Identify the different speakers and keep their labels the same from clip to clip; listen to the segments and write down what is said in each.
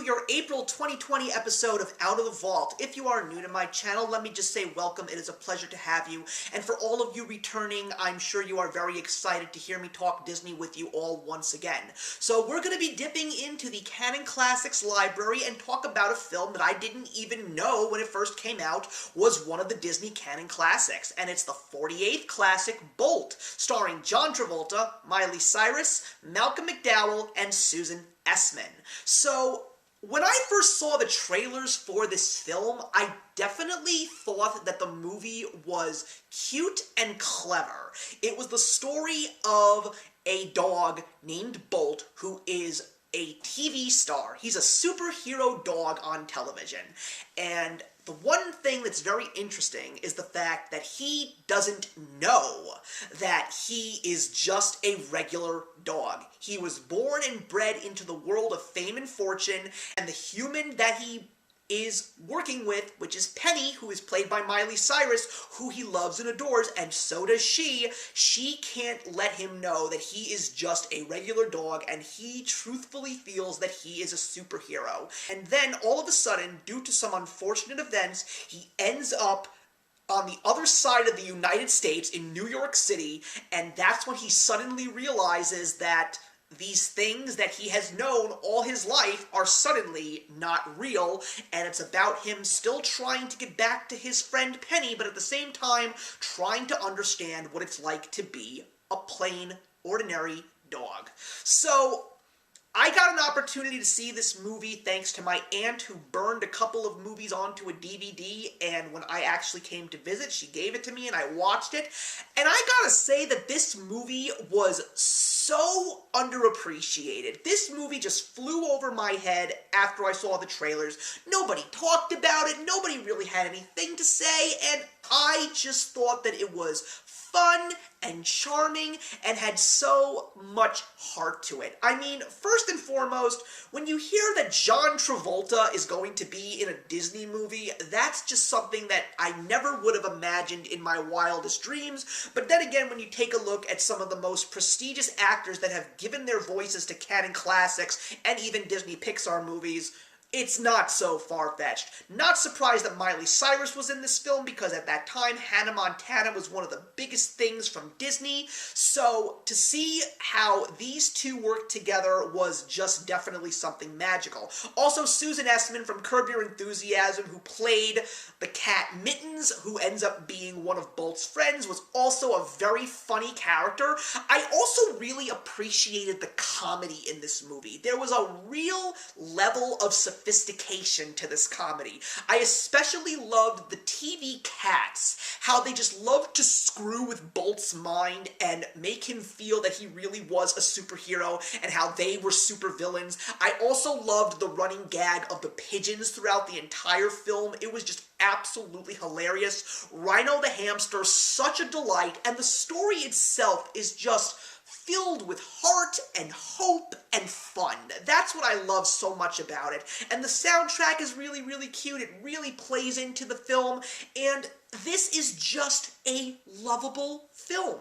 Speaker 1: your April 2020 episode of Out of the Vault. If you are new to my channel, let me just say welcome. It is a pleasure to have you. And for all of you returning, I'm sure you are very excited to hear me talk Disney with you all once again. So we're going to be dipping into the Canon Classics library and talk about a film that I didn't even know when it first came out was one of the Disney Canon Classics. And it's the 48th classic, Bolt, starring John Travolta, Miley Cyrus, Malcolm McDowell, and Susan Essman. So, when I first saw the trailers for this film, I definitely thought that the movie was cute and clever. It was the story of a dog named Bolt who is a TV star. He's a superhero dog on television. And the one thing that's very interesting is the fact that he doesn't know that he is just a regular dog. He was born and bred into the world of fame and fortune, and the human that he is working with, which is Penny, who is played by Miley Cyrus, who he loves and adores, and so does she. She can't let him know that he is just a regular dog, and he truthfully feels that he is a superhero. And then, all of a sudden, due to some unfortunate events, he ends up on the other side of the United States in New York City, and that's when he suddenly realizes that these things that he has known all his life are suddenly not real, and it's about him still trying to get back to his friend Penny, but at the same time trying to understand what it's like to be a plain, ordinary dog. So, I got an opportunity to see this movie thanks to my aunt who burned a couple of movies onto a DVD, and when I actually came to visit, she gave it to me and I watched it, and I gotta say that this movie was so underappreciated. This movie just flew over my head after I saw the trailers. Nobody talked about it, nobody really had anything to say, and I just thought that it was fun and charming and had so much heart to it. I mean, first and foremost, when you hear that John Travolta is going to be in a Disney movie, that's just something that I never would have imagined in my wildest dreams. But then again, when you take a look at some of the most prestigious actors that have given their voices to Canon Classics and even Disney Pixar movies, it's not so far-fetched. Not surprised that Miley Cyrus was in this film, because at that time, Hannah Montana was one of the biggest things from Disney, so to see how these two work together was just definitely something magical. Also, Susan Essman from Curb Your Enthusiasm, who played the cat Mittens, who ends up being one of Bolt's friends, was also a very funny character. I also really appreciated the comedy in this movie. There was a real level of sophistication to this comedy. I especially loved the TV cats, how they just loved to screw with Bolt's mind and make him feel that he really was a superhero and how they were supervillains. I also loved the running gag of the pigeons throughout the entire film. It was just absolutely hilarious. Rhino the hamster, such a delight, and the story itself is just filled with heart and hope and fun. That's what I love so much about it. And the soundtrack is really, really cute. It really plays into the film, and this is just a lovable film.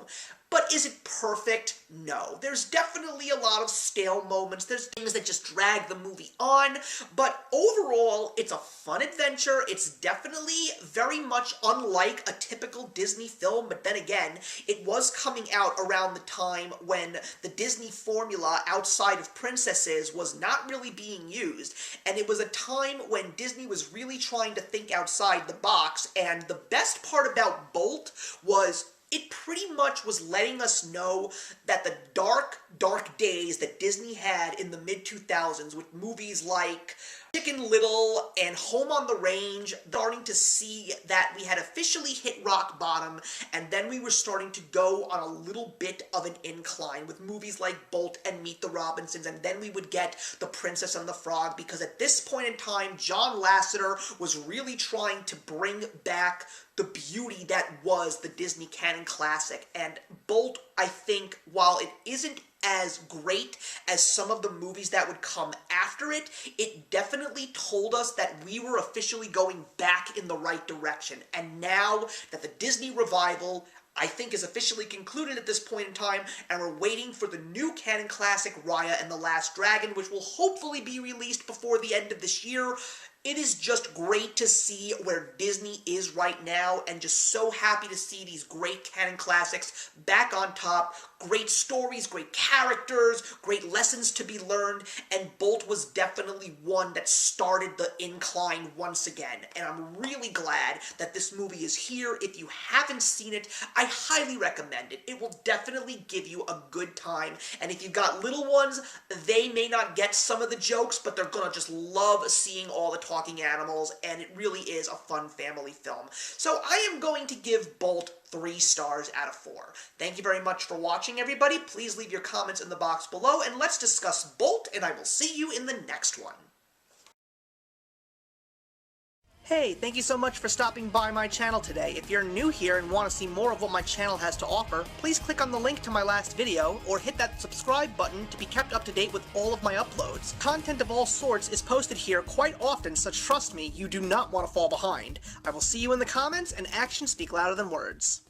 Speaker 1: But is it perfect? No. There's definitely a lot of stale moments. There's things that just drag the movie on, but overall, it's a fun adventure. It's definitely very much unlike a typical Disney film, but then again, it was coming out around the time when the Disney formula outside of princesses was not really being used, and it was a time when Disney was really trying to think outside the box, and the best part about Bolt was it pretty much was letting us know that the dark, dark days that Disney had in the mid-2000s with movies like Chicken Little and Home on the Range, starting to see that we had officially hit rock bottom, and then we were starting to go on a little bit of an incline with movies like Bolt and Meet the Robinsons, and then we would get The Princess and the Frog, because at this point in time, John Lasseter was really trying to bring back the beauty that was the Disney Canon Classic, and Bolt, I think, while it isn't as great as some of the movies that would come after it, it definitely told us that we were officially going back in the right direction. And now that the Disney revival I think is officially concluded at this point in time, and we're waiting for the new canon classic Raya and the Last Dragon, which will hopefully be released before the end of this year. It is just great to see where Disney is right now, and just so happy to see these great canon classics back on top. Great stories, great characters, great lessons to be learned, and Bolt was definitely one that started the incline once again. And I'm really glad that this movie is here. If you haven't seen it, I highly recommend it. It will definitely give you a good time, and if you've got little ones, they may not get some of the jokes, but they're gonna just love seeing all the talking animals, and it really is a fun family film. So I am going to give Bolt 3 stars out of 4. Thank you very much for watching, everybody. Please leave your comments in the box below, and let's discuss Bolt, and I will see you in the next one. Hey, thank you so much for stopping by my channel today. If you're new here and want to see more of what my channel has to offer, please click on the link to my last video, or hit that subscribe button to be kept up to date with all of my uploads. Content of all sorts is posted here quite often, so trust me, you do not want to fall behind. I will see you in the comments, and actions speak louder than words.